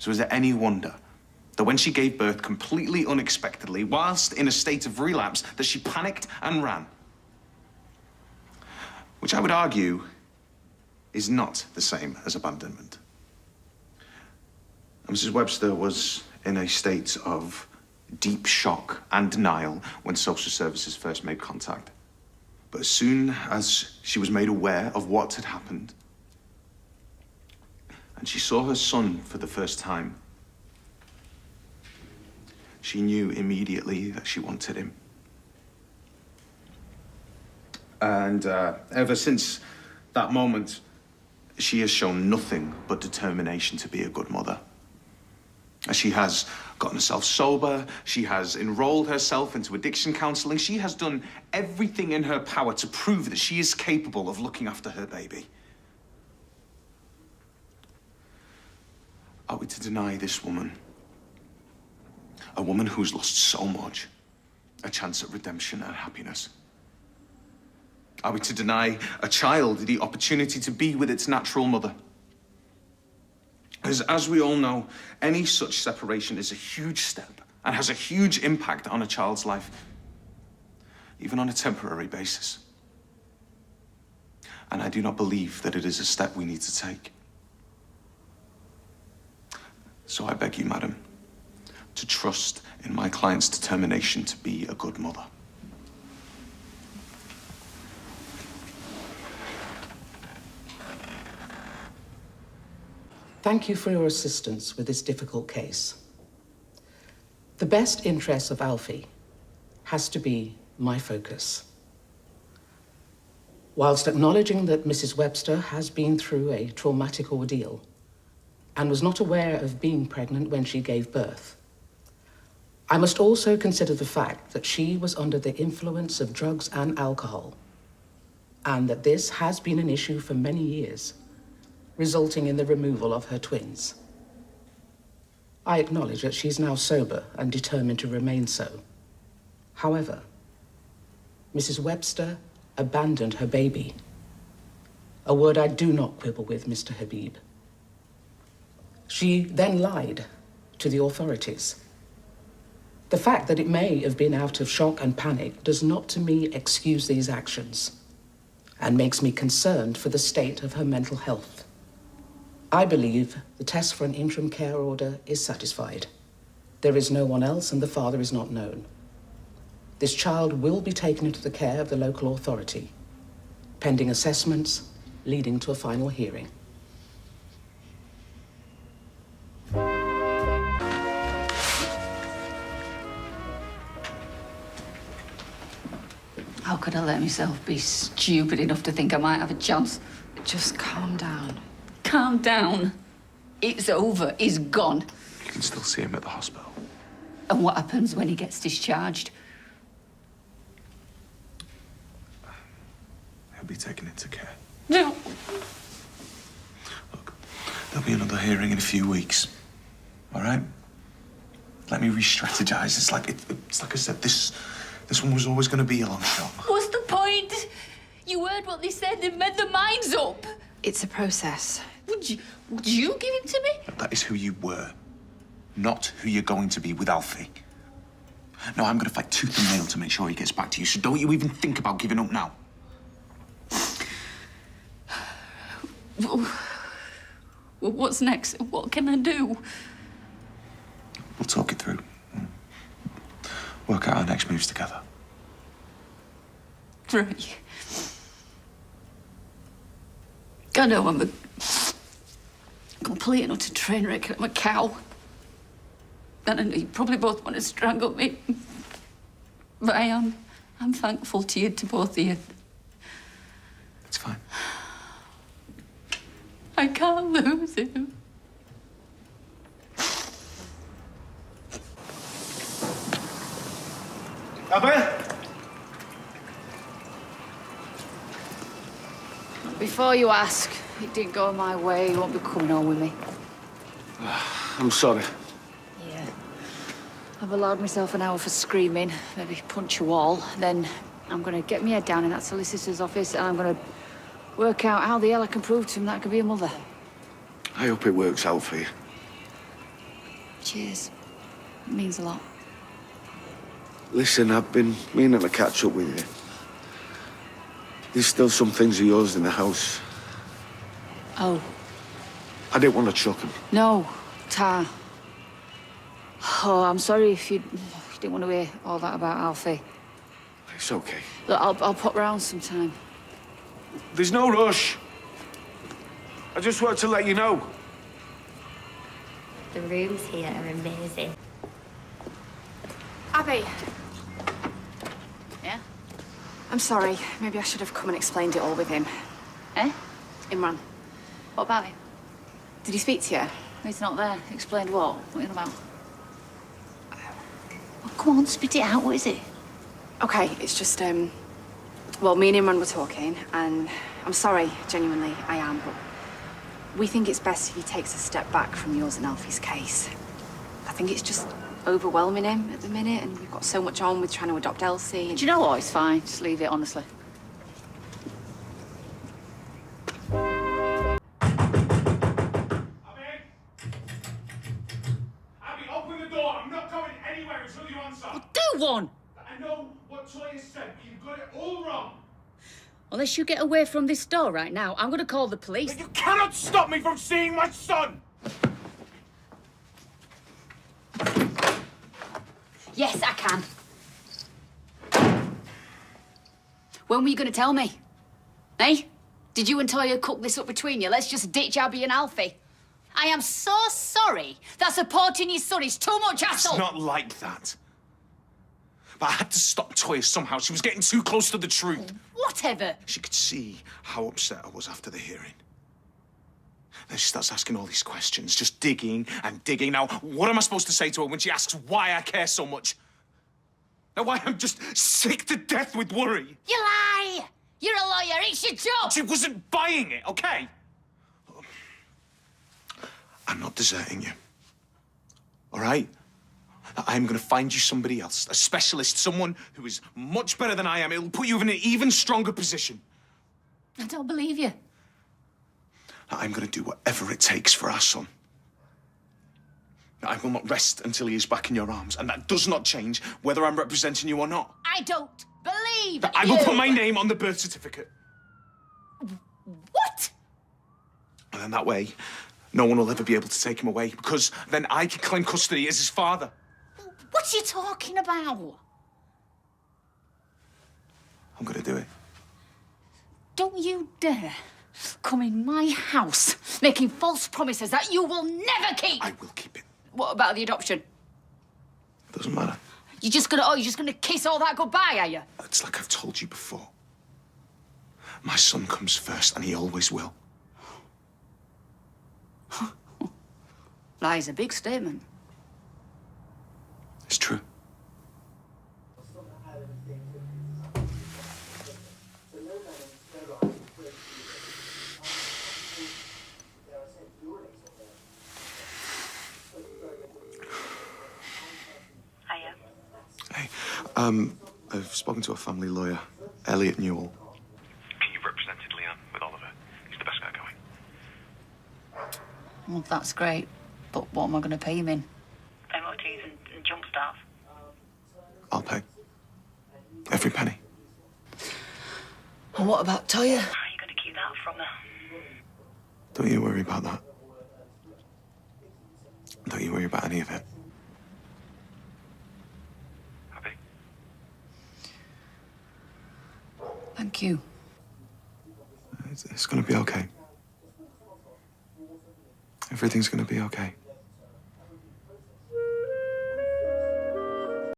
So is it any wonder that when she gave birth completely unexpectedly, whilst in a state of relapse, that she panicked and ran? Which I would argue is not the same as abandonment. Mrs. Webster was in a state of deep shock and denial when social services first made contact. But as soon as she was made aware of what had happened, and she saw her son for the first time, she knew immediately that she wanted him. And ever since that moment, she has shown nothing but determination to be a good mother. She has gotten herself sober, she has enrolled herself into addiction counseling, she has done everything in her power to prove that she is capable of looking after her baby. Are we to deny this woman, a woman who's lost so much, a chance at redemption and happiness? Are we to deny a child the opportunity to be with its natural mother? As we all know, any such separation is a huge step and has a huge impact on a child's life, even on a temporary basis. And I do not believe that it is a step we need to take. So I beg you, madam, to trust in my client's determination to be a good mother. Thank you for your assistance with this difficult case. The best interests of Alfie has to be my focus. Whilst acknowledging that Mrs. Webster has been through a traumatic ordeal and was not aware of being pregnant when she gave birth, I must also consider the fact that she was under the influence of drugs and alcohol, and that this has been an issue for many years, resulting in the removal of her twins. I acknowledge that she's now sober and determined to remain so. However, Mrs. Webster abandoned her baby, a word I do not quibble with, Mr. Habib. She then lied to the authorities. The fact that it may have been out of shock and panic does not, to me, excuse these actions and makes me concerned for the state of her mental health. I believe the test for an interim care order is satisfied. There is no one else and the father is not known. This child will be taken into the care of the local authority, pending assessments leading to a final hearing. How could I let myself be stupid enough to think I might have a chance? Just calm down. Calm down. It's over. He's gone. You can still see him at the hospital. And what happens when he gets discharged? He'll be taken into care. No. Look, there'll be another hearing in a few weeks. All right? Let me re-strategize. It's like I said, this one was always going to be a long shot. What's the point? You heard what they said. They made their minds up. It's a process. Would you give him to me? That is who you were, not who you're going to be with Alfie. No, I'm going to fight tooth and nail to make sure he gets back to you, so don't you even think about giving up now. Well, what's next? What can I do? We'll talk it through. Work out our next moves together. Right. I know I'm a complete and utter train wreck. I'm a cow. And I know you probably both want to strangle me. But I'm thankful to you, to both of you. It's fine. I can't lose him. Abi? Before you ask, it didn't go my way. You won't be coming home with me. I'm sorry. Yeah. I've allowed myself an hour for screaming, maybe punch a wall. Then I'm going to get my head down in that solicitor's office and I'm going to work out how the hell I can prove to him that I can be a mother. I hope it works out for you. Cheers. It means a lot. Listen, I've been meaning to catch up with you. There's still some things of yours in the house. Oh. I didn't want to chuck them. No, Tar. Oh, I'm sorry if you didn't want to hear all that about Alfie. It's okay. Look, I'll pop round sometime. There's no rush. I just wanted to let you know. The rooms here are amazing. Abi, Yeah? I'm sorry. Maybe I should have come and explained it all with him. Eh? Imran, What about him? did he speak to you? He's not there. Explained what? What are you on about? Oh, come on, spit it out. What is it? Okay, it's just, well, me and Imran were talking, and I'm sorry, genuinely, I am, but we think it's best if he takes a step back from yours and Alfie's case. I think it's just overwhelming him at the minute, and we've got so much on with trying to adopt Elsie. Do you know what? It's fine. Just leave it, honestly. Abi, open the door. I'm not going anywhere until you answer. Do one! I know what Toya said, but you've got it all wrong. Unless you get away from this door right now, I'm gonna call the police. You cannot stop me from seeing my son! Yes, I can. When were you gonna tell me? Eh? Did you and Toya cook this up between you? Let's just ditch Abby and Alfie. I am so sorry that supporting your son is too much hassle. It's not like that. But I had to stop Toya somehow. She was getting too close to the truth. Whatever. She could see how upset I was after the hearing. Then she starts asking all these questions, just digging and digging. Now, what am I supposed to say to her when she asks why I care so much? Now, why I'm just sick to death with worry? You lie! You're a lawyer. It's your job. She wasn't buying it, okay? I'm not deserting you. All right? I'm going to find you somebody else, a specialist, someone who is much better than I am. It'll put you in an even stronger position. I don't believe you. I'm going to do whatever it takes for our son. I will not rest until he is back in your arms, and that does not change whether I'm representing you or not. I don't believe I will put my name on the birth certificate. What? And then that way, no one will ever be able to take him away, because then I can claim custody as his father. What are you talking about? I'm going to do it. Don't you dare come in my house making false promises that you will never keep. I will keep it. What about the adoption? Doesn't matter. You're just gonna kiss all that goodbye, are you? It's like I've told you before. My son comes first, and he always will. That is a big statement. It's true. Hiya. Hey, I've spoken to a family lawyer, Elliot Newell. You've represented Leanne with Oliver. He's the best guy going. Well, that's great. But what am I going to pay him in? MOTs and jump starts. I'll pay. Every penny. And what about Toya? How are you going to keep that from her? Don't you worry about that. Don't you worry about any of it. Abby? Thank you. It's going to be okay. Everything's going to be okay.